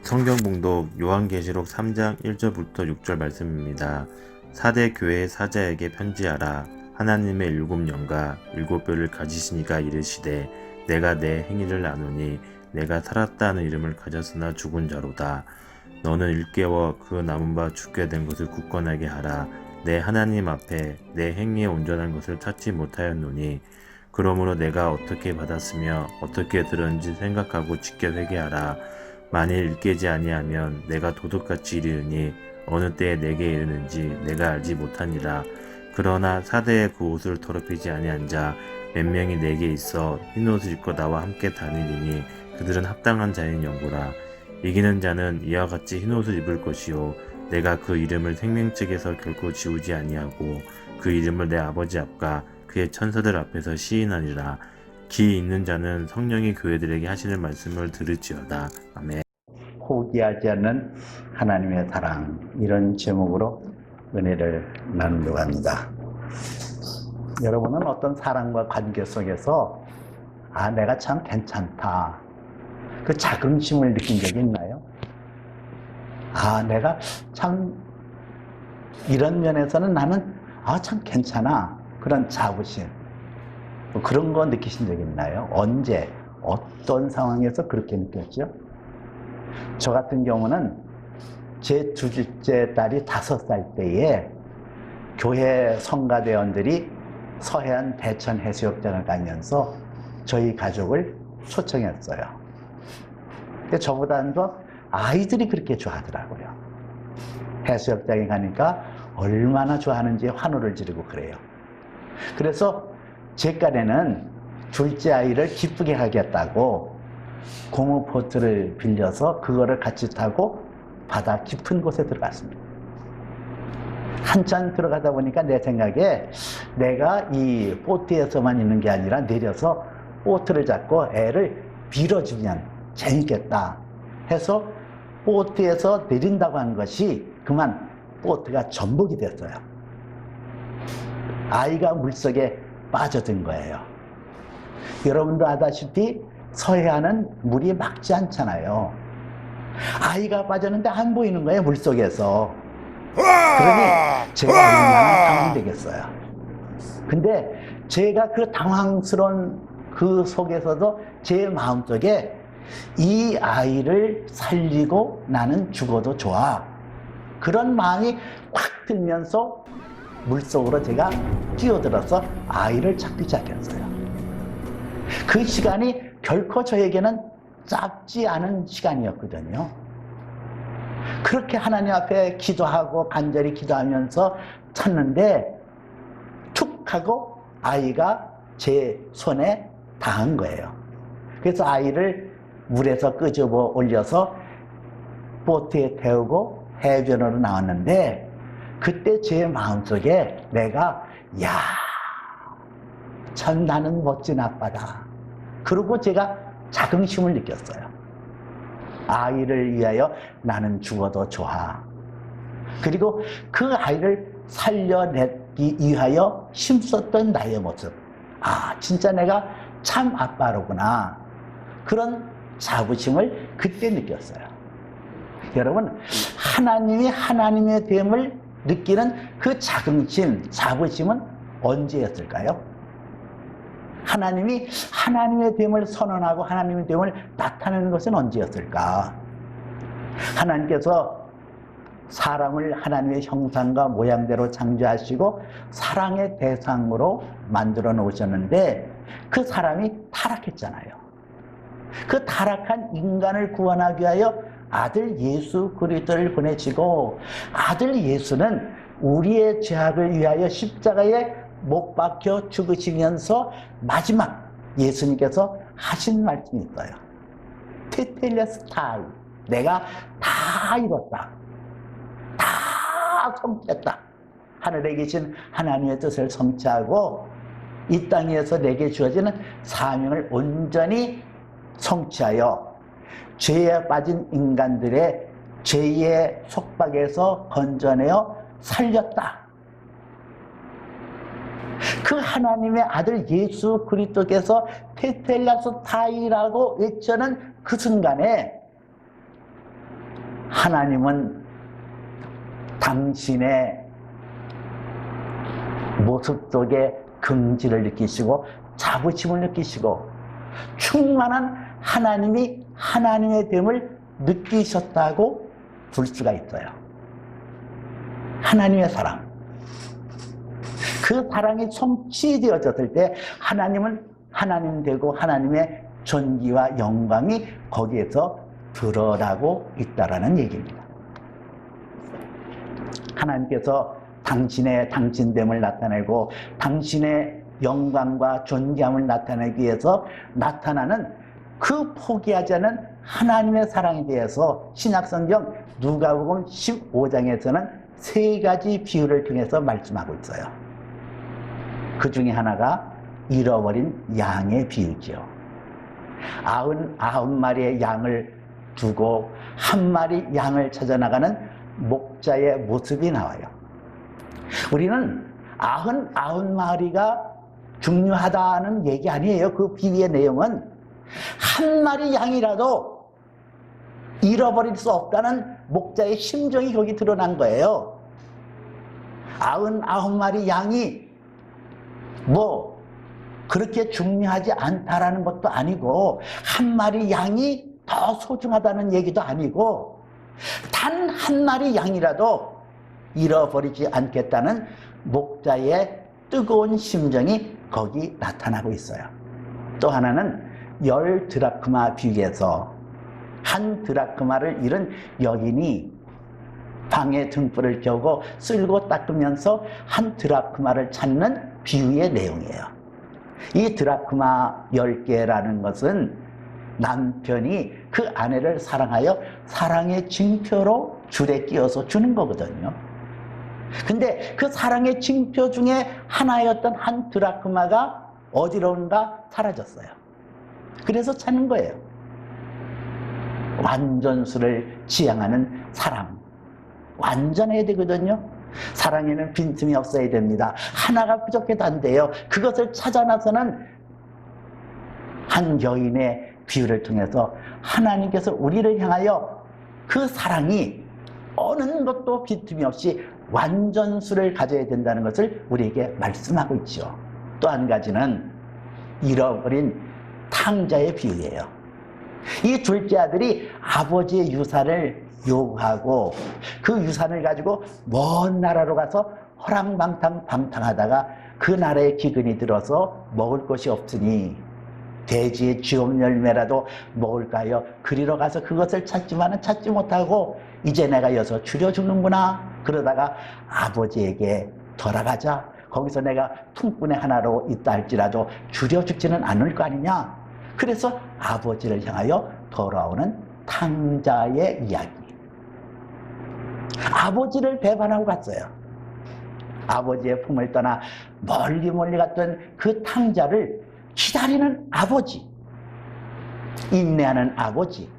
성경 봉독 요한계시록 3장 1절부터 6절 말씀입니다. 사대 교회의 사자에게 편지하라. 하나님의 일곱 영과 일곱 뼈를 가지시니가 이르시되 내가 내 행위를 아노니 내가 살았다 하는 이름을 가졌으나 죽은 자로다. 너는 일깨워 그 남은 바 죽게 된 것을 굳건하게 하라. 내 하나님 앞에 내 행위에 온전한 것을 찾지 못하였노니 그러므로 내가 어떻게 받았으며 어떻게 들었는지 생각하고 지켜 회개하라. 만일 일깨지 아니하면 내가 도둑같이 이르니 어느 때에 내게 이르는지 내가 알지 못하니라. 그러나 사대의 그 옷을 더럽히지 아니한 자 몇 명이 내게 있어 흰옷을 입고 나와 함께 다니리니 그들은 합당한 자인 연고라. 이기는 자는 이와 같이 흰옷을 입을 것이요 내가 그 이름을 생명책에서 결코 지우지 아니하고 그 이름을 내 아버지 앞과 그의 천사들 앞에서 시인하리라. 귀 있는 자는 성령이 교회들에게 하시는 말씀을 들을지어다. 아멘. 포기하지 않는 하나님의 사랑, 이런 제목으로 은혜를 나누려고 합니다. 여러분은 어떤 사랑과 관계 속에서 내가 참 괜찮다, 그 자긍심을 느낀 적이 있나요? 내가 참 이런 면에서는 나는 참 괜찮아, 그런 자부심, 그런 거 느끼신 적 있나요? 언제, 어떤 상황에서 그렇게 느꼈죠? 저 같은 경우는 제 둘째 딸이 5살 때에 교회 성가대원들이 서해안 대천 해수욕장을 가면서 저희 가족을 초청했어요. 근데 저보다는 더 아이들이 그렇게 좋아하더라고요. 해수욕장에 가니까 얼마나 좋아하는지 환호를 지르고 그래요. 그래서 제 깐에는 둘째 아이를 기쁘게 하겠다고 고무보트를 빌려서 그거를 같이 타고 바다 깊은 곳에 들어갔습니다. 한참 들어가다 보니까 내 생각에 내가 이 보트에서만 있는 게 아니라 내려서 보트를 잡고 애를 밀어주면 재밌겠다 해서 보트에서 내린다고 한 것이 그만 보트가 전복이 됐어요. 아이가 물속에 빠져든 거예요. 여러분도 아다시피 서해안은 물이 맑지 않잖아요. 아이가 빠졌는데 안 보이는 거예요, 물속에서. 그러니 제가 얼마나 당황되겠어요. 근데 제가 그 당황스러운 그 속에서도 제 마음속에 이 아이를 살리고 나는 죽어도 좋아, 그런 마음이 확 들면서 물속으로 제가 뛰어들어서 아이를 찾기 시작했어요. 그 시간이 결코 저에게는 짧지 않은 시간이었거든요. 그렇게 하나님 앞에 기도하고 간절히 기도하면서 찾는데 툭 하고 아이가 제 손에 닿은 거예요. 그래서 아이를 물에서 끄집어 올려서 보트에 태우고 해변으로 나왔는데 그때 제 마음속에 내가 참 나는 멋진 아빠다, 그리고 제가 자긍심을 느꼈어요. 아이를 위하여 나는 죽어도 좋아. 그리고 그 아이를 살려내기 위하여 힘썼던 나의 모습, 진짜 내가 참 아빠로구나, 그런 자부심을 그때 느꼈어요. 여러분, 하나님이 하나님의 됨을 느끼는 그 자긍심, 자부심은 언제였을까요? 하나님이 하나님의 됨을 선언하고 하나님의 됨을 나타내는 것은 언제였을까? 하나님께서 사람을 하나님의 형상과 모양대로 창조하시고 사랑의 대상으로 만들어 놓으셨는데 그 사람이 타락했잖아요. 그 타락한 인간을 구원하기 위하여 아들 예수 그리스도를 보내시고, 아들 예수는 우리의 죄악을 위하여 십자가에 못 박혀 죽으시면서 마지막 예수님께서 하신 말씀이 있어요. 테텔레스타이, 내가 다 이뤘다, 다 성취했다. 하늘에 계신 하나님의 뜻을 성취하고 이 땅에서 내게 주어지는 사명을 온전히 성취하여 죄에 빠진 인간들의 죄의 속박에서 건져내어 살렸다. 그 하나님의 아들 예수 그리스도께서 테텔레스타이라고 외쳐는 그 순간에 하나님은 당신의 모습 속에 긍지를 느끼시고 자부심을 느끼시고 충만한 하나님이 하나님의 됨을 느끼셨다고 볼 수가 있어요. 하나님의 사랑. 그 사랑이 성취되어졌을 때 하나님은 하나님 되고 하나님의 존귀와 영광이 거기에서 드러나고 있다라는 얘기입니다. 하나님께서 당신의 당신됨을 나타내고 당신의 영광과 존귀함을 나타내기 위해서 나타나는 그 포기하지 않은 하나님의 사랑에 대해서 신약성경 누가복음 15장에서는 세 가지 비유를 통해서 말씀하고 있어요. 그 중에 하나가 잃어버린 양의 비유지요. 99마리의 양을 두고 한 마리 양을 찾아나가는 목자의 모습이 나와요. 우리는 99마리가 중요하다는 얘기 아니에요. 그 비유의 내용은 한 마리 양이라도 잃어버릴 수 없다는 목자의 심정이 거기 드러난 거예요. 99마리 양이 뭐 그렇게 중요하지 않다라는 것도 아니고 한 마리 양이 더 소중하다는 얘기도 아니고 단 한 마리 양이라도 잃어버리지 않겠다는 목자의 뜨거운 심정이 거기 나타나고 있어요. 또 하나는 10드라크마 비유에서 한 드라크마를 잃은 여인이 방에 등불을 켜고 쓸고 닦으면서 한 드라크마를 찾는 비유의 내용이에요. 이 드라크마 10개라는 것은 남편이 그 아내를 사랑하여 사랑의 징표로 줄에 끼워서 주는 거거든요. 근데 그 사랑의 징표 중에 하나였던 한 드라크마가 어디론가 사라졌어요. 그래서 찾는 거예요. 완전수를 지향하는 사랑. 완전해야 되거든요. 사랑에는 빈틈이 없어야 됩니다. 하나가 부족해도 안 돼요. 그것을 찾아 나서는 한 여인의 비유를 통해서 하나님께서 우리를 향하여 그 사랑이 어느 것도 빈틈이 없이 완전수를 가져야 된다는 것을 우리에게 말씀하고 있죠. 또 한 가지는 잃어버린 탕자의 비유예요. 이 둘째 아들이 아버지의 유산을 요구하고 그 유산을 가지고 먼 나라로 가서 허랑방탕하다가 그 나라에 기근이 들어서 먹을 것이 없으니 돼지의 쥐엄 열매라도 먹을까요? 그리러 가서 그것을 찾지만은 찾지 못하고 이제 내가 여기서 줄여 죽는구나. 그러다가 아버지에게 돌아가자. 거기서 내가 퉁꾼의 하나로 있다 할지라도 줄여 죽지는 않을 거 아니냐. 그래서 아버지를 향하여 돌아오는 탕자의 이야기. 아버지를 배반하고 갔어요. 아버지의 품을 떠나 멀리 갔던 그 탕자를 기다리는 아버지, 인내하는 아버지,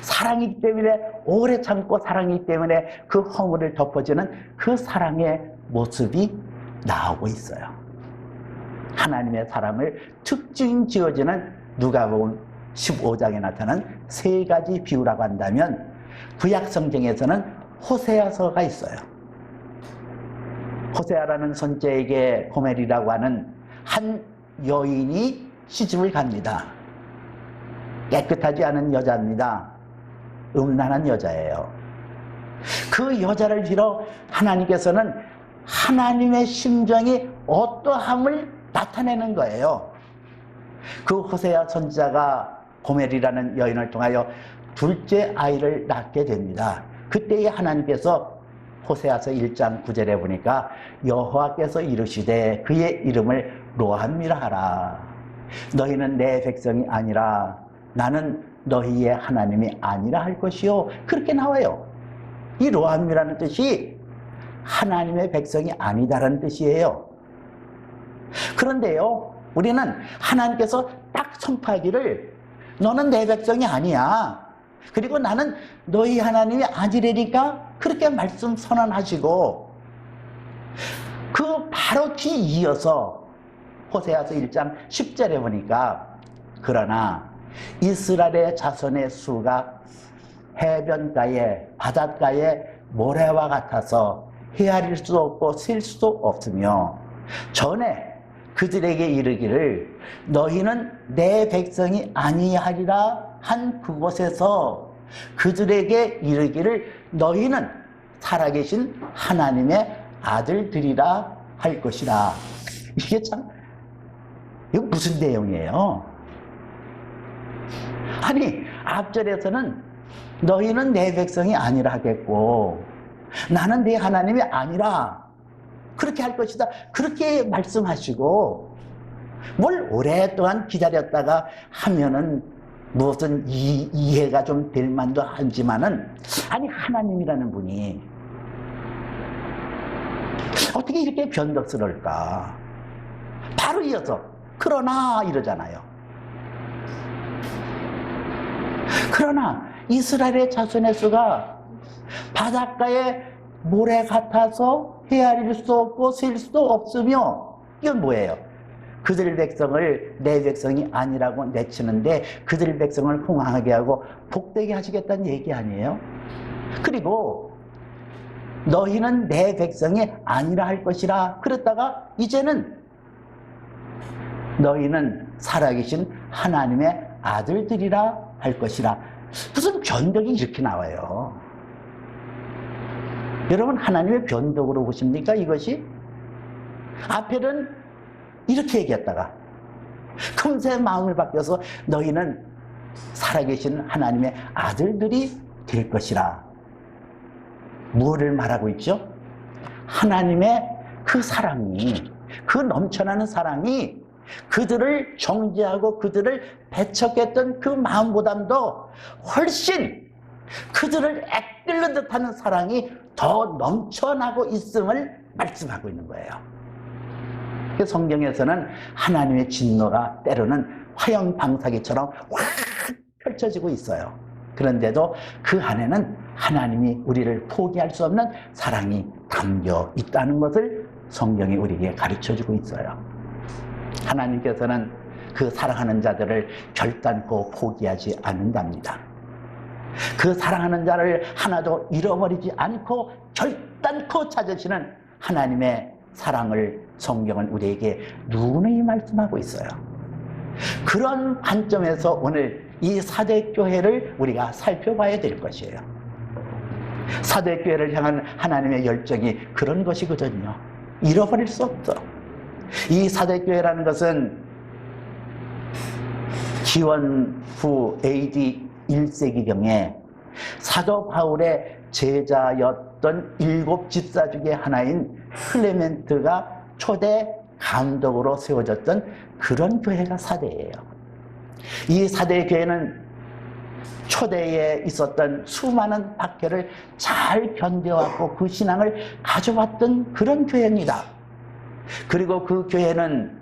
사랑이기 때문에 오래 참고 사랑이기 때문에 그 허물을 덮어주는 그 사랑의 모습이 나오고 있어요. 하나님의 사랑을 특징 지어지는 누가복음 15장에 나타난 세 가지 비유라고 한다면 구약 성경에서는 호세아서가 있어요. 호세아라는 손자에게 고멜이라고 하는 한 여인이 시집을 갑니다. 깨끗하지 않은 여자입니다. 음란한 여자예요. 그 여자를 빌어 하나님께서는 하나님의 심정이 어떠함을 나타내는 거예요. 그 호세아 선지자가 고멜이라는 여인을 통하여 둘째 아이를 낳게 됩니다. 그때에 하나님께서 호세아서 1장 9절에 보니까 여호와께서 이르시되 그의 이름을 로함이라 하라. 너희는 내 백성이 아니라 나는 너희의 하나님이 아니라 할 것이요. 그렇게 나와요. 이 로함이라는 뜻이 하나님의 백성이 아니다라는 뜻이에요. 그런데요, 우리는 하나님께서 딱 선포하기를 너는 내 백성이 아니야. 그리고 나는 너희 하나님이 아니라니까 그렇게 말씀 선언하시고 그 바로 뒤 이어서 호세아서 1장 10절에 보니까 그러나 이스라엘의 자손의 수가 해변가에 바닷가에 모래와 같아서 헤아릴 수도 없고 셀 수도 없으며 전에 그들에게 이르기를 너희는 내 백성이 아니하리라 한 그곳에서 그들에게 이르기를 너희는 살아계신 하나님의 아들들이라 할 것이라. 이게 참, 이거 무슨 내용이에요? 아니, 앞절에서는 너희는 내 백성이 아니라 하겠고 나는 네 하나님이 아니라 그렇게 할 것이다, 그렇게 말씀하시고 뭘 오랫동안 기다렸다가 하면은 무슨 이해가 좀 될 만도 하지만은, 아니 하나님이라는 분이 어떻게 이렇게 변덕스러울까? 바로 이어서 그러나 이러잖아요. 그러나 이스라엘의 자손의 수가 바닷가에 모래 같아서 헤아릴 수 없고 셀 수도 없으며, 이건 뭐예요? 그들 백성을 내 백성이 아니라고 내치는데 그들 백성을 흥황하게 하고 복되게 하시겠다는 얘기 아니에요? 그리고 너희는 내 백성이 아니라 할 것이라 그랬다가 이제는 너희는 살아계신 하나님의 아들들이라 할 것이라. 무슨 변덕이 이렇게 나와요? 여러분, 하나님의 변덕으로 보십니까 이것이? 앞에는 이렇게 얘기했다가 금세 마음을 바뀌어서 너희는 살아계신 하나님의 아들들이 될 것이라. 무엇을 말하고 있죠? 하나님의 그 사랑이, 그 넘쳐나는 사랑이 그들을 정죄하고 그들을 배척했던 그 마음보다도 훨씬 그들을 애끓는 듯하는 사랑이 더 넘쳐나고 있음을 말씀하고 있는 거예요. 성경에서는 하나님의 진노가 때로는 화형 방사기처럼 확 펼쳐지고 있어요. 그런데도 그 안에는 하나님이 우리를 포기할 수 없는 사랑이 담겨 있다는 것을 성경이 우리에게 가르쳐주고 있어요. 하나님께서는 그 사랑하는 자들을 결단코 포기하지 않는답니다. 그 사랑하는 자를 하나도 잃어버리지 않고 결단코 찾으시는 하나님의 사랑을 성경은 우리에게 누누이 말씀하고 있어요. 그런 관점에서 오늘 이 사대교회를 우리가 살펴봐야 될 것이에요. 사대교회를 향한 하나님의 열정이 그런 것이거든요. 잃어버릴 수 없어. 이 사대교회라는 것은 기원 후 AD 1세기경에 사도 바울의 제자였던 7 집사 중에 하나인 클레멘트가 초대 감독으로 세워졌던 그런 교회가 사대예요. 이 사대 교회는 초대에 있었던 수많은 박해를 잘 견뎌왔고 그 신앙을 가져왔던 그런 교회입니다. 그리고 그 교회는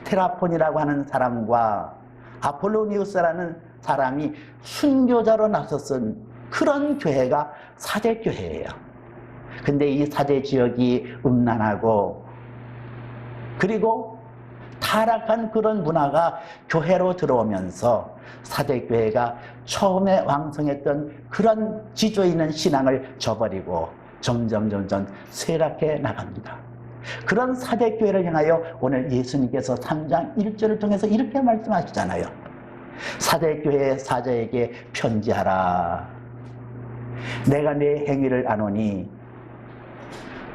테라폰이라고 하는 사람과 아폴로니우스라는 사람이 순교자로 나섰던 그런 교회가 사대교회예요. 근데 이 사대 지역이 음란하고 그리고 타락한 그런 문화가 교회로 들어오면서 사대교회가 처음에 왕성했던 그런 지조 있는 신앙을 저버리고 점점 쇠락해 나갑니다. 그런 사대교회를 향하여 오늘 예수님께서 3장 1절을 통해서 이렇게 말씀하시잖아요. 사대교회 사자에게 편지하라. 내가 내 행위를 아노니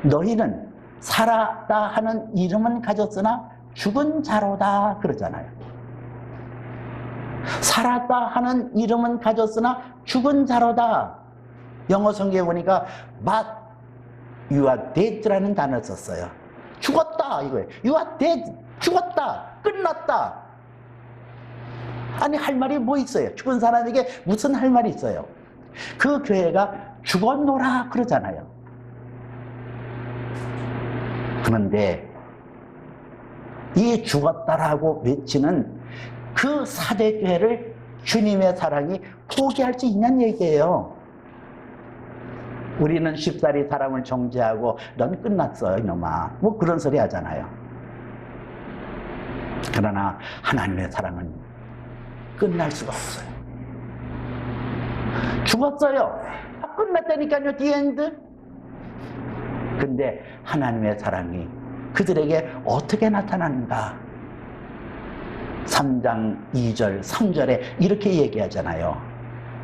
너희는 살았다 하는 이름은 가졌으나 죽은 자로다 그러잖아요. 살았다 하는 이름은 가졌으나 죽은 자로다. 영어 성경에 보니까 but you are dead라는 단어를 썼어요. 죽었다 이거예요. You are dead. 죽었다. 끝났다. 아니 할 말이 뭐 있어요? 죽은 사람에게 무슨 할 말이 있어요? 그 교회가 죽었노라 그러잖아요. 그런데 이 죽었다라고 외치는 그 사대교회를 주님의 사랑이 포기할 수 있냐는 얘기예요. 우리는 쉽사리 사람을 정죄하고 넌 끝났어 이놈아 뭐 그런 소리 하잖아요. 그러나 하나님의 사랑은 끝날 수가 없어요. 죽었어요. 끝났다니까요. 디엔드. 근데 하나님의 사랑이 그들에게 어떻게 나타나는가? 3장 2절 3절에 이렇게 얘기하잖아요.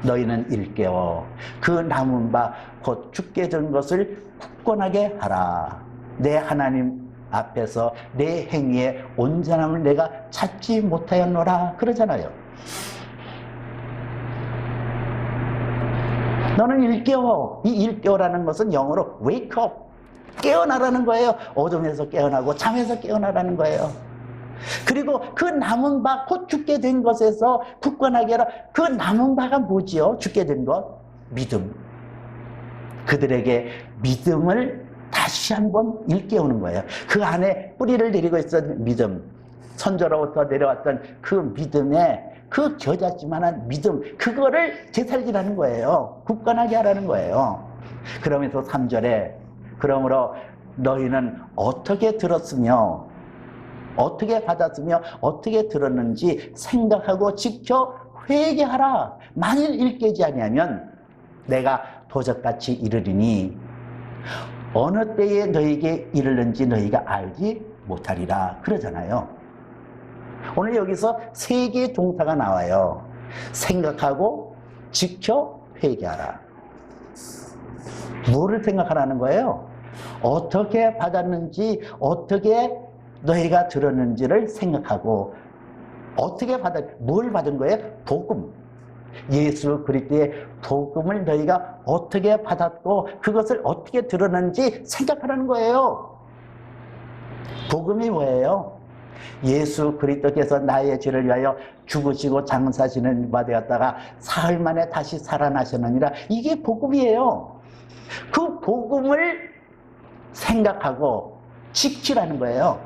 너희는 일깨워 그 남은 바 곧 죽게 된 것을 굳건하게 하라. 내 하나님 앞에서 내 행위의 온전함을 내가 찾지 못하였노라 그러잖아요. 너는 일깨워. 이 일깨워라는 것은 영어로 wake up, 깨어나라는 거예요. 어둠에서 깨어나고 잠에서 깨어나라는 거예요. 그리고 그 남은 바 곧 죽게 된 것에서 굳건하게 하라. 그 남은 바가 뭐지요? 죽게 된 것? 믿음. 그들에게 믿음을 다시 한번 일깨우는 거예요. 그 안에 뿌리를 내리고 있었던 믿음, 선조로부터 내려왔던 그 믿음에 그 겨자씨만한 믿음, 그거를 되살리라는 거예요. 굳건하게 하라는 거예요. 그러면서 3절에 그러므로 너희는 어떻게 들었으며 어떻게 받았으며 어떻게 들었는지 생각하고 지켜 회개하라. 만일 일깨지 아니하면 내가 도적같이 이르리니 어느 때에 너희에게 이르는지 너희가 알지 못하리라 그러잖아요. 오늘 여기서 세 개의 동사가 나와요. 생각하고 지켜 회개하라. 뭐를 생각하라는 거예요? 어떻게 받았는지, 어떻게 너희가 들었는지를 생각하고, 어떻게 뭘 받은 거예요? 복음. 예수 그리스도의 복음을 너희가 어떻게 받았고 그것을 어떻게 들었는지 생각하라는 거예요. 복음이 뭐예요? 예수 그리스도께서 나의 죄를 위하여 죽으시고 장사하시는 바 되었다가 사흘 만에 다시 살아나셨느니라. 이게 복음이에요. 그 복음을 생각하고 지키라는 거예요.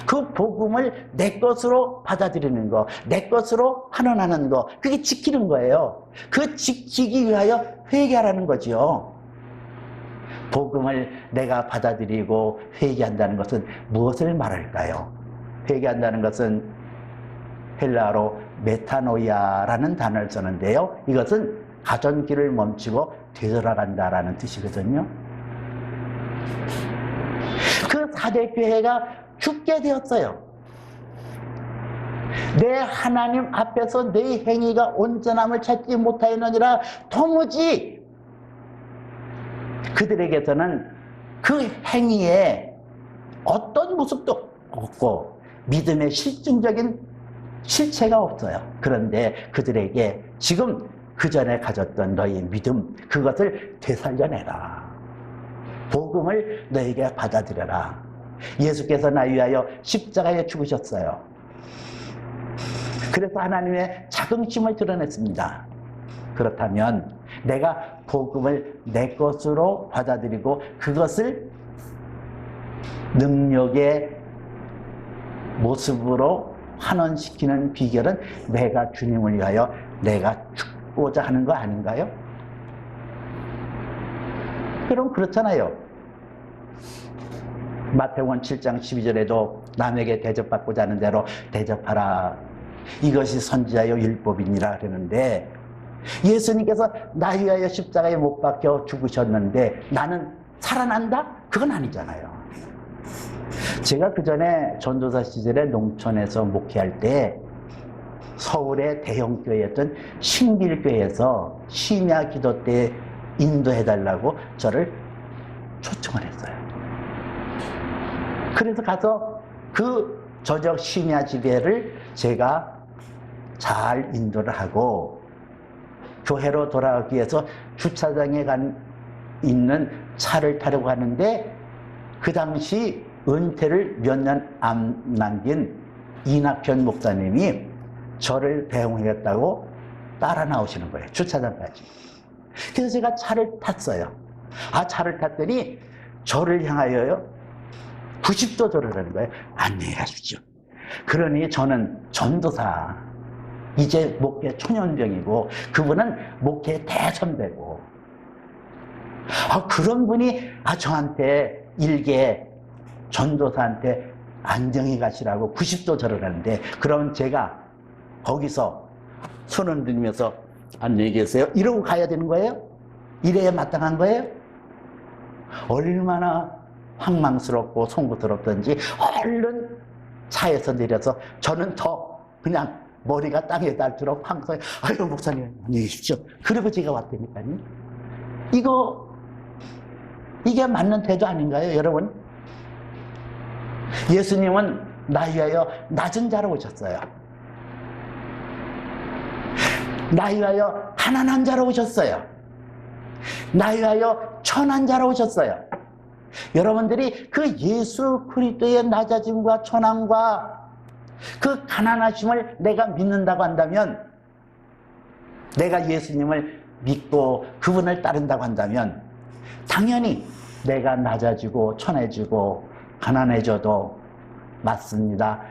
그 복음을 내 것으로 받아들이는 거, 내 것으로 환원하는 거, 그게 지키는 거예요. 그 지키기 위하여 회개하라는 거죠. 복음을 내가 받아들이고 회개한다는 것은 무엇을 말할까요? 회개한다는 것은 헬라어로 메타노이아라는 단어를 쓰는데요. 이것은 가던 길을 멈추고 되돌아간다라는 뜻이거든요. 그 4대 교회가 죽게 되었어요. 내 하나님 앞에서 내 행위가 온전함을 찾지 못하였느니라. 도무지 그들에게서는 그 행위에 어떤 모습도 없고 믿음의 실증적인 실체가 없어요. 그런데 그들에게 지금 그 전에 가졌던 너희의 믿음, 그것을 되살려내라. 복음을 너에게 받아들여라. 예수께서 나 위하여 십자가에 죽으셨어요. 그래서 하나님의 자긍심을 드러냈습니다. 그렇다면 내가 복음을 내 것으로 받아들이고 그것을 능력의 모습으로 환원시키는 비결은 내가 주님을 위하여 내가 죽고자 하는 거 아닌가요? 그럼 그렇잖아요. 마태복음 7장 12절에도 남에게 대접받고자 하는 대로 대접하라. 이것이 선지자의 율법이니라 그러는데 예수님께서 나 위하여 십자가에 못 박혀 죽으셨는데 나는 살아난다? 그건 아니잖아요. 제가 그 전에 전도사 시절에 농촌에서 목회할 때 서울의 대형교회였던 신길교회에서 심야 기도 때 인도해달라고 저를 초청을 했어요. 그래서 가서 그 저녁 심야 집회를 제가 잘 인도를 하고 교회로 돌아가기 위해서 주차장에 있는 차를 타려고 하는데 그 당시 은퇴를 몇 년 안 남긴 이낙현 목사님이 저를 배웅하겠다고 따라 나오시는 거예요. 주차장까지. 그래서 제가 차를 탔어요. 차를 탔더니 저를 향하여요 90도 돌아가는 거예요. 안녕히 가십시오. 그러니 저는 전도사, 이제 목회 초년병이고 그분은 목회 대선배고 그런 분이 저한테 일개 전도사한테 안녕히 가시라고 90도 절을 하는데 그럼 제가 거기서 손을 들면서 안녕히 계세요. 이러고 가야 되는 거예요? 이래야 마땅한 거예요? 얼마나 황망스럽고 송구스럽던지 얼른 차에서 내려서 저는 더 그냥 머리가 땅에 닿도록 황송해. 아유, 목사님, 안녕히 계십시오. 그리고 제가 왔다니까요. 이게 맞는 태도 아닌가요, 여러분? 예수님은 나 위하여 낮은 자로 오셨어요. 나 위하여 가난한 자로 오셨어요. 나 위하여 천한 자로 오셨어요. 여러분들이 그 예수 그리스도의 낮아짐과 천함과 그 가난하심을 내가 믿는다고 한다면, 내가 예수님을 믿고 그분을 따른다고 한다면 당연히 내가 낮아지고 천해지고 가난해져도 맞습니다,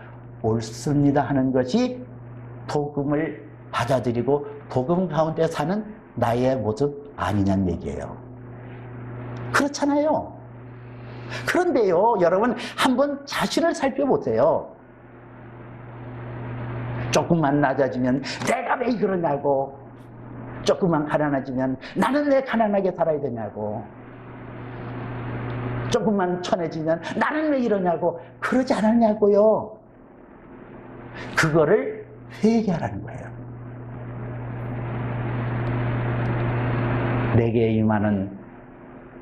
옳습니다 하는 것이 복음을 받아들이고 복음 가운데 사는 나의 모습 아니냐는 얘기예요. 그렇잖아요. 그런데요, 여러분, 한번 자신을 살펴보세요. 조금만 낮아지면 내가 왜 그러냐고, 조금만 가난해지면 나는 왜 가난하게 살아야 되냐고, 조금만 천해지면 나는 왜 이러냐고, 그러지 않았냐고요. 그거를 회개하라는 거예요. 내게 임하는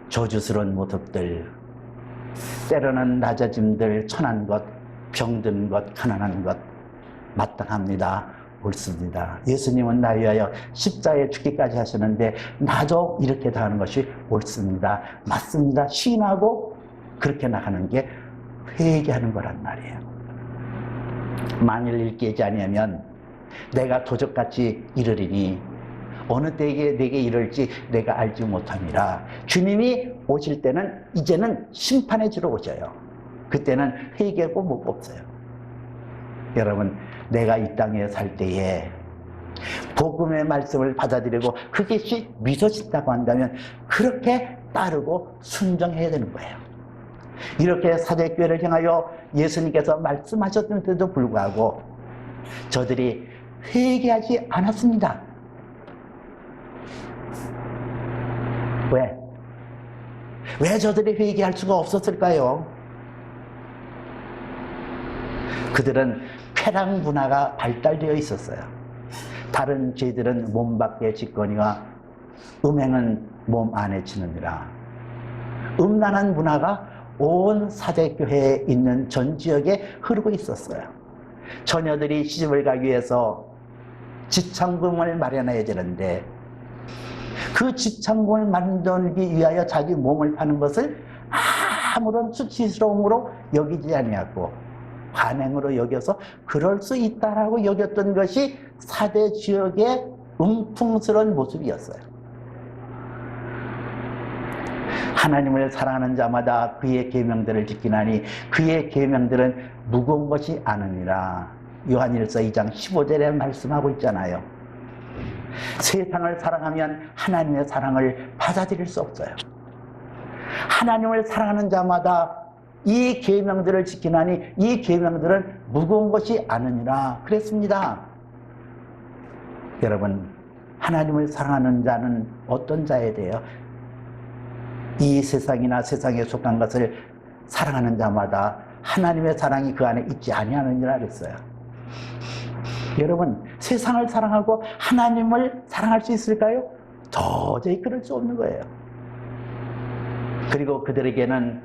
저주스러운 모습들, 때로는 낮아짐들, 천한 것, 병든 것, 가난한 것 마땅합니다, 옳습니다. 예수님은 나 위하여 십자가에 죽기까지 하시는데 나도 이렇게 당하는 것이 옳습니다, 맞습니다, 시인하고 그렇게 나가는 게 회개하는 거란 말이에요. 만일 일깨지 아니하면 내가 도적같이 이르리니 어느 때에 내게 이럴지 내가 알지 못함이라. 주님이 오실 때는 이제는 심판해 주러 오셔요. 그때는 회개고 뭐고 없어요. 여러분, 내가 이 땅에 살 때에 복음의 말씀을 받아들이고 그것이 믿어진다고 한다면 그렇게 따르고 순종해야 되는 거예요. 이렇게 사대교회를 향하여 예수님께서 말씀하셨는데도 불구하고 저들이 회개하지 않았습니다. 왜 저들이 회개할 수가 없었을까요? 그들은 쾌락 문화가 발달되어 있었어요. 다른 죄들은 몸 밖에 짓거니와 음행은 몸 안에 지느니라. 음란한 문화가 온 사대교회에 있는 전 지역에 흐르고 있었어요. 처녀들이 시집을 가기 위해서 지참금을 마련해야 되는데 그 지참금을 만들기 위하여 자기 몸을 파는 것을 아무런 수치스러움으로 여기지 아니하고 관행으로 여겨서 그럴 수 있다라고 여겼던 것이 사대 지역의 음풍스러운 모습이었어요. 하나님을 사랑하는 자마다 그의 계명들을 지키나니 그의 계명들은 무거운 것이 아니니라. 요한일서 2장 15절에 말씀하고 있잖아요. 세상을 사랑하면 하나님의 사랑을 받아들일 수 없어요. 하나님을 사랑하는 자마다 이 계명들을 지키나니 이 계명들은 무거운 것이 아니니라 그랬습니다. 여러분, 하나님을 사랑하는 자는 어떤 자에 대해요? 이 세상이나 세상에 속한 것을 사랑하는 자마다 하나님의 사랑이 그 안에 있지 아니하느니라 그랬어요. 여러분, 세상을 사랑하고 하나님을 사랑할 수 있을까요? 도저히 그럴 수 없는 거예요. 그리고 그들에게는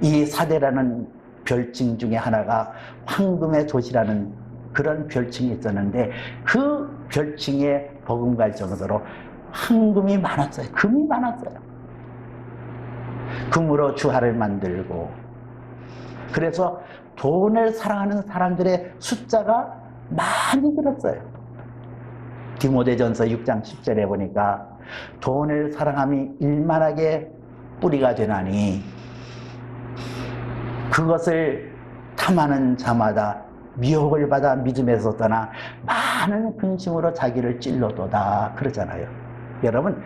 이 사대라는 별칭 중에 하나가 황금의 도시라는 그런 별칭이 있었는데 그 별칭에 버금갈 정도로 황금이 많았어요. 금이 많았어요. 금으로 주화를 만들고, 그래서 돈을 사랑하는 사람들의 숫자가 많이 늘었어요. 디모데전서 6장 10절에 보니까 돈을 사랑함이 일만하게 뿌리가 되나니 그것을 탐하는 자마다 미혹을 받아 믿음에서 떠나 많은 근심으로 자기를 찔러도다 그러잖아요. 여러분,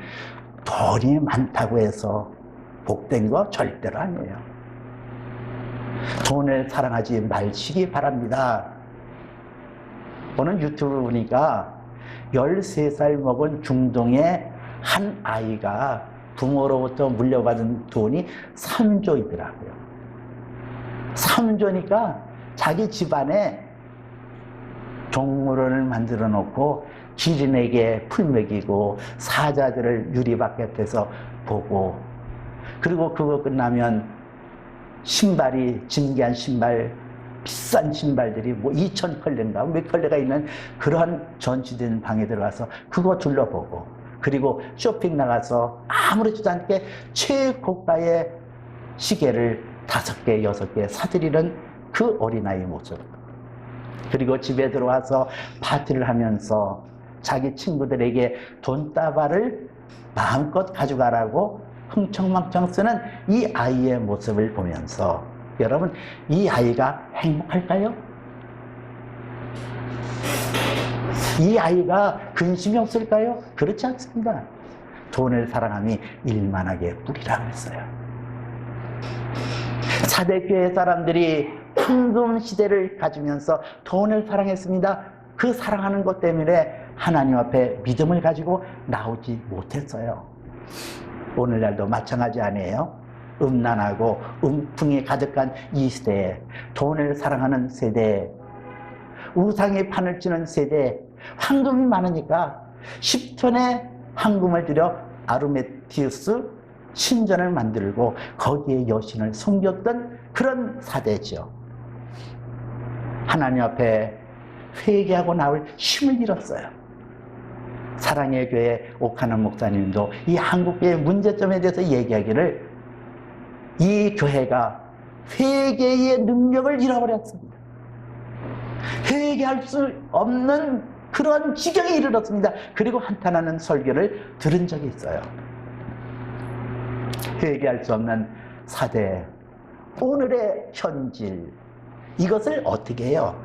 돈이 많다고 해서 복된 거 절대로 아니에요. 돈을 사랑하지 마시기 바랍니다. 오늘 유튜브 보니까 13살 먹은 중동의 한 아이가 부모로부터 물려받은 돈이 3조이더라고요. 3조니까 자기 집안에 동물원을 만들어 놓고 기린에게 풀 먹이고 사자들을 유리바깥에서 보고, 그리고 그거 끝나면 신발이, 진귀한 신발, 비싼 신발들이 뭐 2,000컬레인가 몇 컬레가 있는 그런 전시된 방에 들어가서 그거 둘러보고, 그리고 쇼핑 나가서 아무렇지도 않게 최고가의 시계를 5개, 6개 사들이는 그 어린아이의 모습. 그리고 집에 들어와서 파티를 하면서 자기 친구들에게 돈다발을 마음껏 가져가라고 흥청망청 쓰는 이 아이의 모습을 보면서, 여러분, 이 아이가 행복할까요? 이 아이가 근심이 없을까요? 그렇지 않습니다. 돈을 사랑함이 일만하게 뿌리라고 했어요. 사대교회 사람들이 황금 시대를 가지면서 돈을 사랑했습니다. 그 사랑하는 것 때문에 하나님 앞에 믿음을 가지고 나오지 못했어요. 오늘날도 마찬가지 아니에요? 음란하고 음풍이 가득한 이 시대에 돈을 사랑하는 세대, 우상의 판을 치는 세대, 황금이 많으니까 10톤의 황금을 들여 아르메티우스 신전을 만들고 거기에 여신을 섬겼던 그런 사대죠. 하나님 앞에 회개하고 나올 힘을 잃었어요. 사랑의 교회 옥하는 목사님도 이 한국교회의 문제점에 대해서 얘기하기를, 이 교회가 회개의 능력을 잃어버렸습니다. 회개할 수 없는 그런 지경에 이르렀습니다. 그리고 한탄하는 설교를 들은 적이 있어요. 회개할 수 없는 사대, 오늘의 현질, 이것을 어떻게 해요?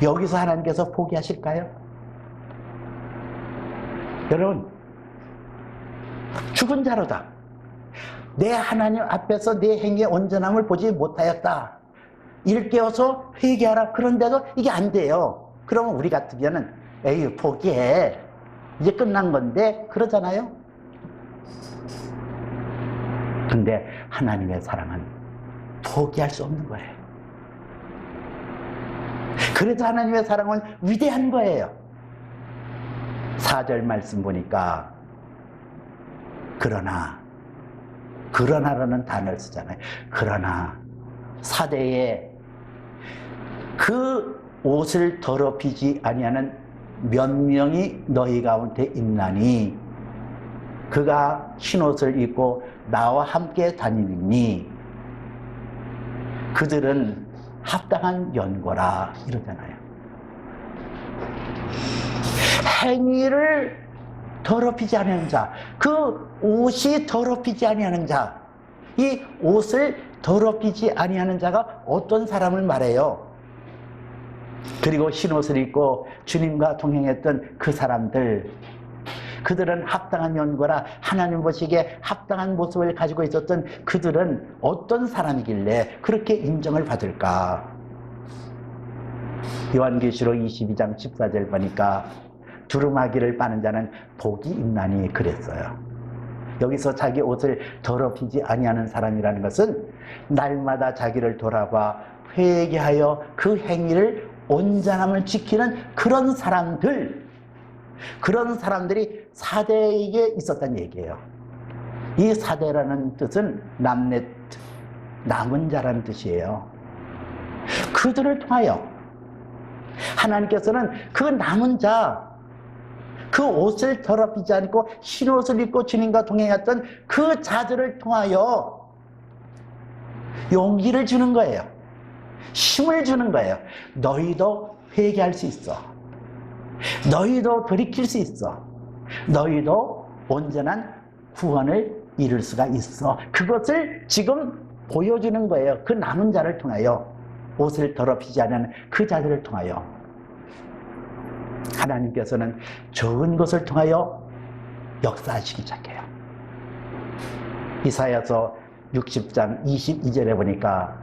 여기서 하나님께서 포기하실까요? 여러분, 죽은 자로다. 내 하나님 앞에서 내 행위의 온전함을 보지 못하였다. 일깨워서 회개하라. 그런데도 이게 안 돼요. 그러면 우리 같으면은 에이, 포기해. 이제 끝난 건데, 그러잖아요. 근데 하나님의 사랑은 포기할 수 없는 거예요. 그래서 하나님의 사랑은 위대한 거예요. 4절 말씀 보니까 그러나라는 단어를 쓰잖아요. 그러나 사대에 그 옷을 더럽히지 아니하는 몇 명이 너희 가운데 있나니 그가 흰옷을 입고 나와 함께 다니니 그들은 합당한 연고라 이러잖아요. 행위를 더럽히지 아니하는 자, 그 옷이 더럽히지 아니하는 자, 이 옷을 더럽히지 아니하는 자가 어떤 사람을 말해요? 그리고 흰옷을 입고 주님과 동행했던 그 사람들, 그들은 합당한 연고라. 하나님 보시기에 합당한 모습을 가지고 있었던 그들은 어떤 사람이길래 그렇게 인정을 받을까? 요한계시록 22장 14절 보니까 두루마기를 빠는 자는 복이 있나니 그랬어요. 여기서 자기 옷을 더럽히지 아니하는 사람이라는 것은 날마다 자기를 돌아봐 회개하여 그 행위를 온전함을 지키는 그런 사람들, 그런 사람들이 사대에게 있었다는 얘기예요. 이 사대라는 뜻은 남넷, 남은 자라는 뜻이에요. 그들을 통하여 하나님께서는 그 남은 자, 그 옷을 더럽히지 않고 흰 옷을 입고 주님과 동행했던 그 자들을 통하여 용기를 주는 거예요. 힘을 주는 거예요. 너희도 회개할 수 있어. 너희도 돌이킬 수 있어. 너희도 온전한 구원을 이룰 수가 있어. 그것을 지금 보여주는 거예요. 그 남은 자를 통하여, 옷을 더럽히지 않는 그 자들을 통하여. 하나님께서는 좋은 것을 통하여 역사하시기 시작해요. 이사야서 60장 22절에 보니까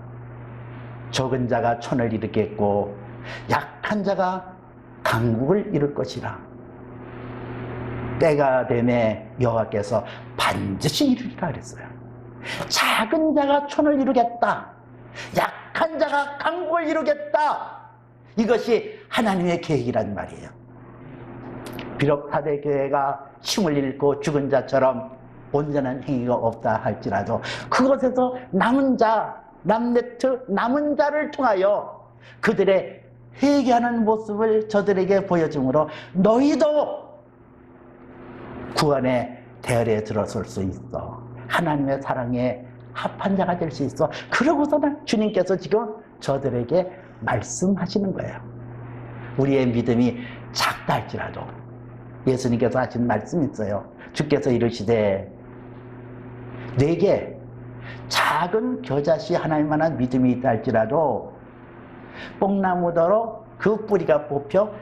적은 자가 촌을 일으켰고 약한 자가 강국을 이룰 것이라. 때가 되매 여호와께서 반드시 이루리라 그랬어요. 작은 자가 천을 이루겠다. 약한 자가 강국을 이루겠다. 이것이 하나님의 계획이란 말이에요. 비록 사대 교회가 힘을 잃고 죽은 자처럼 온전한 행위가 없다 할지라도 그것에서 남은 자, 람네트 남은 자를 통하여 그들의 회개하는 모습을 저들에게 보여줌으로 너희도 구원의 대열에 들어설 수 있어. 하나님의 사랑에 합한 자가 될 수 있어. 그러고서는 주님께서 지금 저들에게 말씀하시는 거예요. 우리의 믿음이 작다 할지라도 예수님께서 하신 말씀이 있어요. 주께서 이르시되 내게 작은 겨자씨 하나님만한 믿음이 있다 할지라도 뽕나무더러 그 뿌리가 뽑혀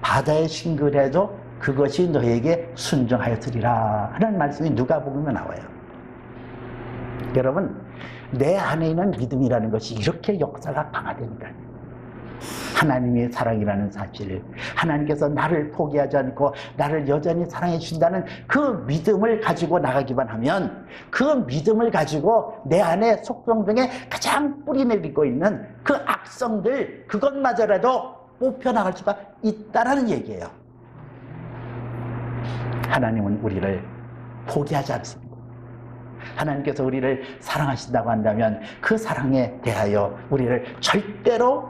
바다에 싱글해도 그것이 너에게 순종하였으리라 하는 말씀이 누가복음에 나와요. 여러분, 내 안에 있는 믿음이라는 것이 이렇게 역사가 강화되니까요. 하나님의 사랑이라는 사실, 하나님께서 나를 포기하지 않고 나를 여전히 사랑해 주신다는 그 믿음을 가지고 나가기만 하면 그 믿음을 가지고 내 안에 속성 중에 가장 뿌리 내리고 있는 그 악성들, 그것마저라도 뽑혀나갈 수가 있다라는 얘기예요. 하나님은 우리를 포기하지 않습니다. 하나님께서 우리를 사랑하신다고 한다면 그 사랑에 대하여 우리를 절대로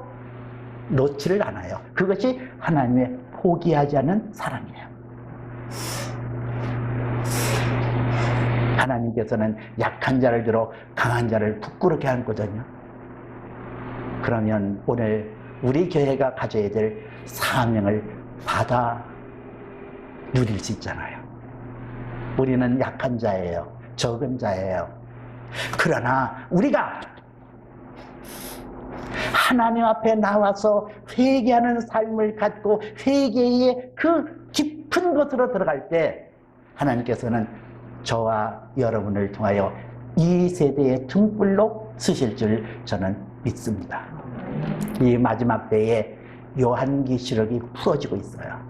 놓지를 않아요. 그것이 하나님의 포기하지 않는 사랑이에요. 하나님께서는 약한 자를 들어 강한 자를 부끄럽게 하거든요. 그러면 오늘 우리 교회가 가져야 될 사명을 받아 누릴 수 있잖아요. 우리는 약한 자예요. 적은 자예요. 그러나 우리가 하나님 앞에 나와서 회개하는 삶을 갖고 회개의 그 깊은 곳으로 들어갈 때 하나님께서는 저와 여러분을 통하여 이 세대의 등불로 쓰실 줄 저는 믿습니다. 이 마지막 때에 요한계시록이 풀어지고 있어요.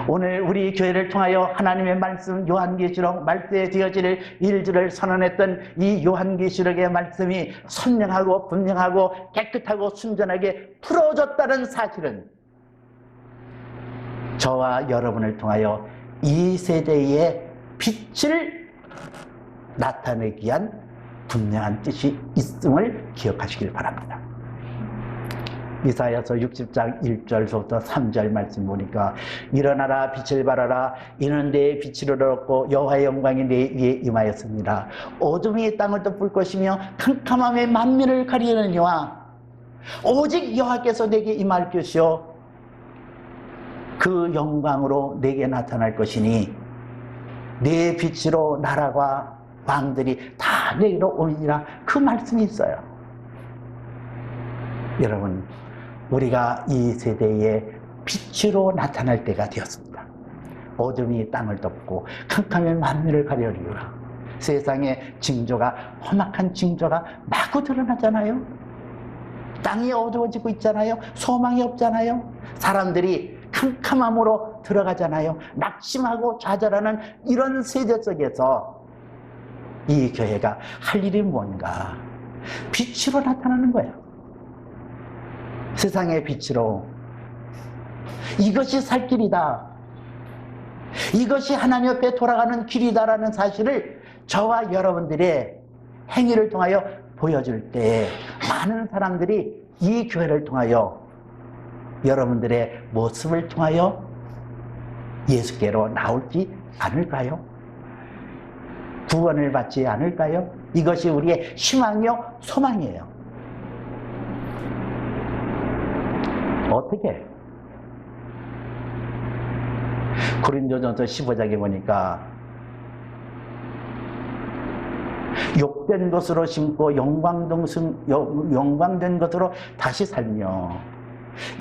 오늘 우리 교회를 통하여 하나님의 말씀 요한계시록 말세에 되어질 일들을 선언했던 이 요한계시록의 말씀이 선명하고 분명하고 깨끗하고 순전하게 풀어졌다는 사실은 저와 여러분을 통하여 이 세대의 빛을 나타내기 위한 분명한 뜻이 있음을 기억하시길 바랍니다. 이사야서 60장 1절부터 3절 말씀 보니까 일어나라 빛을 발하라 이는 내 빛을 얻었고 여호와의 영광이 내 위에 임하였습니다. 어둠이 땅을 덮을 것이며 캄캄함의 만민을 가리느니와 오직 여호와께서 내게 임할 것이요 그 영광으로 내게 나타날 것이니 내 빛으로 나라와 왕들이 다 내게로 오리라 그 말씀이 있어요. 여러분, 우리가 이 세대의 빛으로 나타날 때가 되었습니다. 어둠이 땅을 덮고 캄캄한 만민을 가려리라. 세상의 징조가 험악한 징조가 마구 드러나잖아요. 땅이 어두워지고 있잖아요. 소망이 없잖아요. 사람들이 캄캄함으로 들어가잖아요. 낙심하고 좌절하는 이런 세대 속에서 이 교회가 할 일이 뭔가 빛으로 나타나는 거예요. 세상의 빛으로 이것이 살 길이다. 이것이 하나님 옆에 돌아가는 길이다라는 사실을 저와 여러분들의 행위를 통하여 보여줄 때 많은 사람들이 이 교회를 통하여 여러분들의 모습을 통하여 예수께로 나올지 않을까요? 구원을 받지 않을까요? 이것이 우리의 희망이요 소망이에요. 어떻게? 고린도전서 15장에 보니까 욕된 것으로 심고 영광된 것으로 다시 살며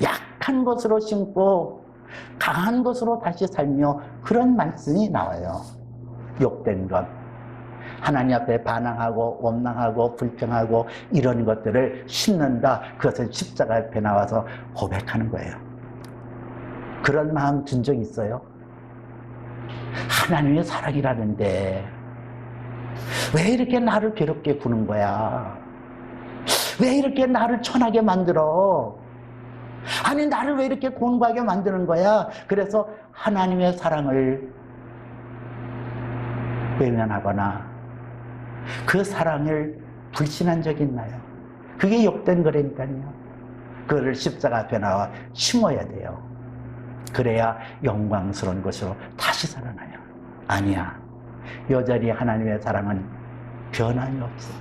약한 것으로 심고 강한 것으로 다시 살며 그런 말씀이 나와요. 욕된 것, 하나님 앞에 반항하고 원망하고 불평하고 이런 것들을 심는다. 그것은 십자가 앞에 나와서 고백하는 거예요. 그런 마음 든 적 있어요? 하나님의 사랑이라는데 왜 이렇게 나를 괴롭게 구는 거야? 왜 이렇게 나를 천하게 만들어? 아니, 나를 왜 이렇게 곤고하게 만드는 거야? 그래서 하나님의 사랑을 외면하거나 그 사랑을 불신한 적이 있나요? 그게 욕된 거라니까요. 그거를 십자가 앞에 나와 심어야 돼요. 그래야 영광스러운 것으로 다시 살아나요. 아니야. 여전히 하나님의 사랑은 변함이 없어.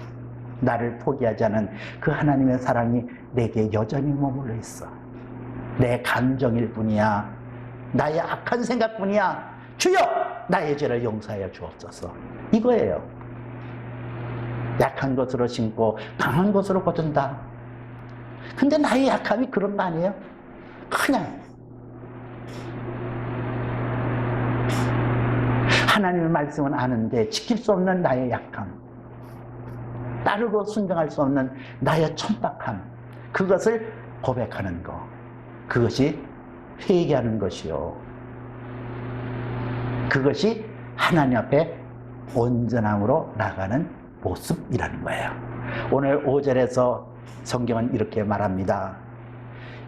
나를 포기하지 않은 그 하나님의 사랑이 내게 여전히 머물러 있어. 내 감정일 뿐이야. 나의 악한 생각뿐이야. 주여! 나의 죄를 용서하여 주옵소서. 이거예요. 약한 것으로 심고 강한 것으로 거둔다. 근데 나의 약함이 그런 거 아니에요? 그냥 하나님의 말씀은 아는데 지킬 수 없는 나의 약함, 따르고 순종할 수 없는 나의 천박함, 그것을 고백하는 것, 그것이 회개하는 것이요, 그것이 하나님 앞에 온전함으로 나가는 모습이라는 거예요. 오늘 5절에서 성경은 이렇게 말합니다.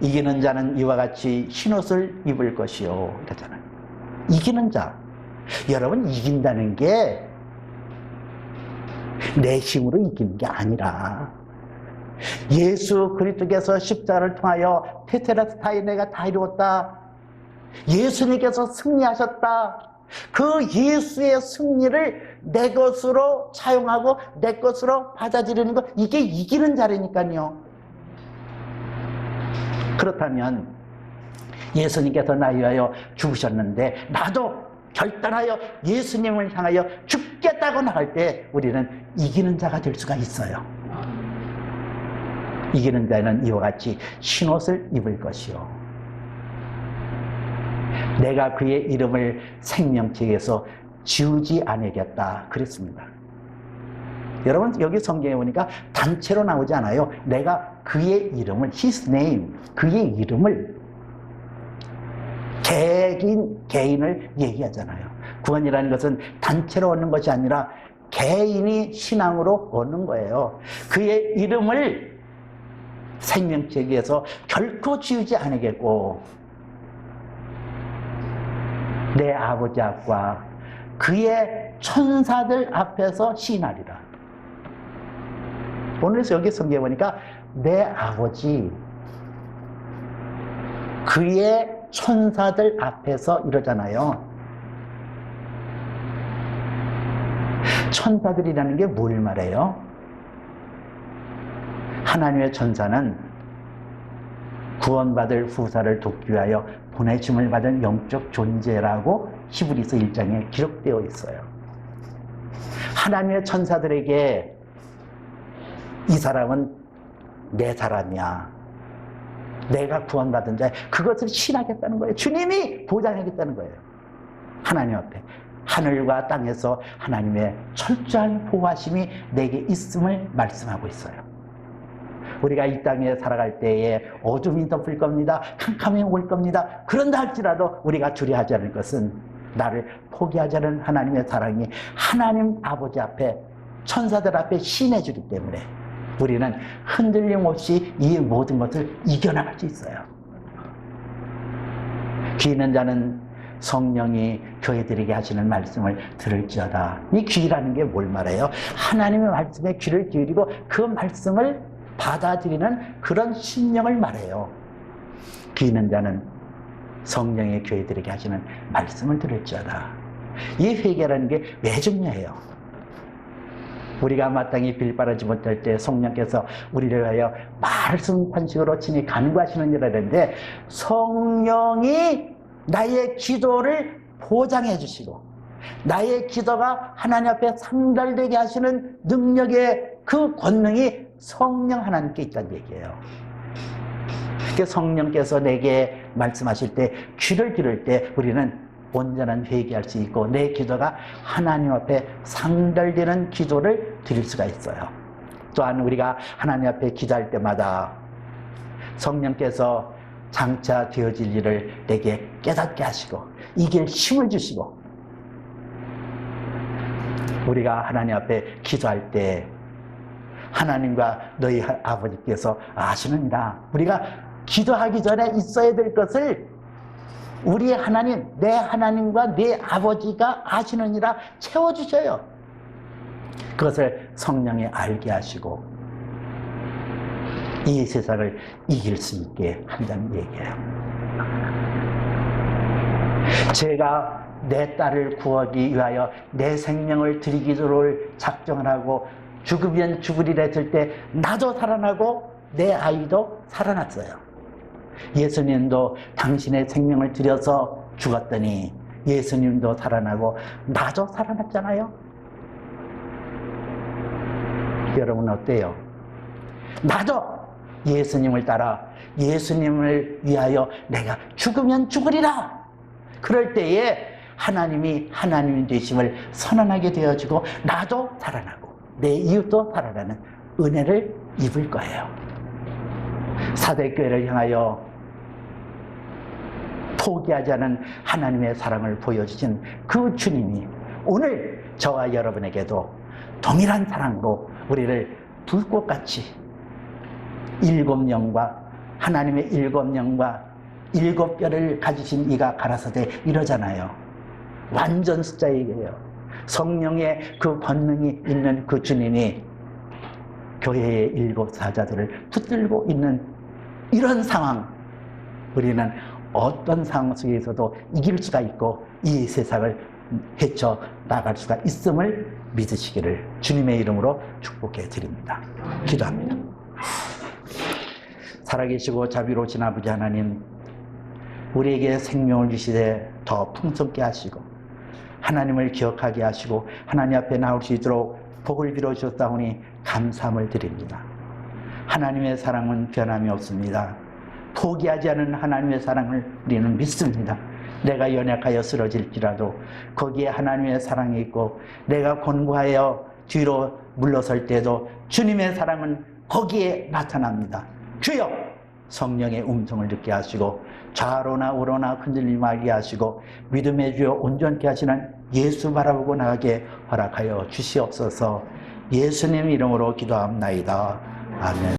이기는 자는 이와 같이 흰옷을 입을 것이요, 이러잖아요. 이기는 자. 여러분, 이긴다는 게 내 힘으로 이기는 게 아니라 예수 그리스도께서 십자가를 통하여 테텔레스타이 내가 다 이루었다. 예수님께서 승리하셨다. 그 예수의 승리를 내 것으로 차용하고 내 것으로 받아들이는 것, 이게 이기는 자라니까요. 그렇다면 예수님께서 나 위하여 죽으셨는데 나도 결단하여 예수님을 향하여 죽겠다고 나갈 때 우리는 이기는 자가 될 수가 있어요. 이기는 자는 이와 같이 흰옷을 입을 것이요, 내가 그의 이름을 생명책에서 지우지 않으겠다 그랬습니다. 여러분, 여기 성경에 보니까 단체로 나오지 않아요. 내가 그의 이름을, his name, 그의 이름을 개인을 얘기하잖아요. 구원이라는 것은 단체로 얻는 것이 아니라 개인이 신앙으로 얻는 거예요. 그의 이름을 생명책에서 결코 지우지 않으겠고 내 아버지 앞과 그의 천사들 앞에서 시인하리라. 오늘 여기 성경에 보니까 내 아버지, 그의 천사들 앞에서 이러잖아요. 천사들이라는 게 뭘 말해요? 하나님의 천사는 구원받을 후사를 돕기 위하여 보내심을 받은 영적 존재라고 히브리서 1장에 기록되어 있어요. 하나님의 천사들에게 이 사람은 내 사람이야, 내가 구원받은 자야, 그것을 신하겠다는 거예요. 주님이 보장하겠다는 거예요. 하나님 앞에 하늘과 땅에서 하나님의 철저한 보호하심이 내게 있음을 말씀하고 있어요. 우리가 이 땅에 살아갈 때에 어둠이 덮을 겁니다. 캄캄이 올 겁니다. 그런다 할지라도 우리가 두려워하지 않을 것은 나를 포기하지 않은 하나님의 사랑이 하나님 아버지 앞에, 천사들 앞에 신해 주기 때문에 우리는 흔들림 없이 이 모든 것을 이겨나갈 수 있어요. 귀 있는 자는 성령이 교회들에게 하시는 말씀을 들을지어다. 이 귀라는 게 뭘 말해요? 하나님의 말씀에 귀를 기울이고 그 말씀을 받아들이는 그런 심령을 말해요. 귀 있는 자는 성령의 교회들에게 하시는 말씀을 들을지어다. 이 회개라는 게 왜 중요해요? 우리가 마땅히 빌바라지 못할 때 성령께서 우리를 위하여 말씀 탄식으로 친히 간구하시는 일이라는데, 성령이 나의 기도를 보장해 주시고 나의 기도가 하나님 앞에 상달되게 하시는 능력의 그 권능이 성령 하나님께 있다는 얘기예요. 그러니까 성령께서 내게 말씀하실 때, 귀를 기를 때 우리는 온전한 회개할 수 있고 내 기도가 하나님 앞에 상달되는 기도를 드릴 수가 있어요. 또한 우리가 하나님 앞에 기도할 때마다 성령께서 장차 되어질 일을 내게 깨닫게 하시고 이길 힘을 주시고 우리가 하나님 앞에 기도할 때 하나님과 너희 아버지께서 아시느니라. 우리가 기도하기 전에 있어야 될 것을 우리 하나님, 내 하나님과 내 아버지가 아시느니라 채워주셔요. 그것을 성령이 알게 하시고 이 세상을 이길 수 있게 한다는 얘기예요. 제가 내 딸을 구하기 위하여 내 생명을 드리기를 작정을 하고 죽으면 죽으리라 했을 때 나도 살아나고 내 아이도 살아났어요. 예수님도 당신의 생명을 들여서 죽었더니 예수님도 살아나고 나도 살아났잖아요. 여러분 어때요? 나도 예수님을 따라 예수님을 위하여 내가 죽으면 죽으리라. 그럴 때에 하나님이 하나님 되심을 선언하게 되어지고 나도 살아나고 내 이웃도 살아나는 은혜를 입을 거예요. 사대교회를 향하여 포기하지 않은 하나님의 사랑을 보여주신 그 주님이 오늘 저와 여러분에게도 동일한 사랑으로 우리를 불꽃같이 7영과 하나님의 7영과 7뼈를 가지신 이가 가라사대 이러잖아요. 완전 숫자 얘기예요. 성령의 그 권능이 있는 그 주님이 교회의 7 사자들을 붙들고 있는 이런 상황, 우리는 어떤 상황 속에서도 이길 수가 있고 이 세상을 헤쳐 나갈 수가 있음을 믿으시기를 주님의 이름으로 축복해 드립니다. 기도합니다. 살아계시고 자비로우신 아버지 하나님, 우리에게 생명을 주시되 더 풍성케 하시고 하나님을 기억하게 하시고 하나님 앞에 나올 수 있도록 복을 빌어 주셨사오니 감사함을 드립니다. 하나님의 사랑은 변함이 없습니다. 포기하지 않은 하나님의 사랑을 우리는 믿습니다. 내가 연약하여 쓰러질지라도 거기에 하나님의 사랑이 있고 내가 곤고하여 뒤로 물러설 때도 주님의 사랑은 거기에 나타납니다. 주여, 성령의 음성을 듣게 하시고 좌로나 우로나 흔들리지 말게 하시고 믿음의 주여 온전케 하시는 예수 바라보고 나가게 허락하여 주시옵소서. 예수님 이름으로 기도합나이다. 아멘.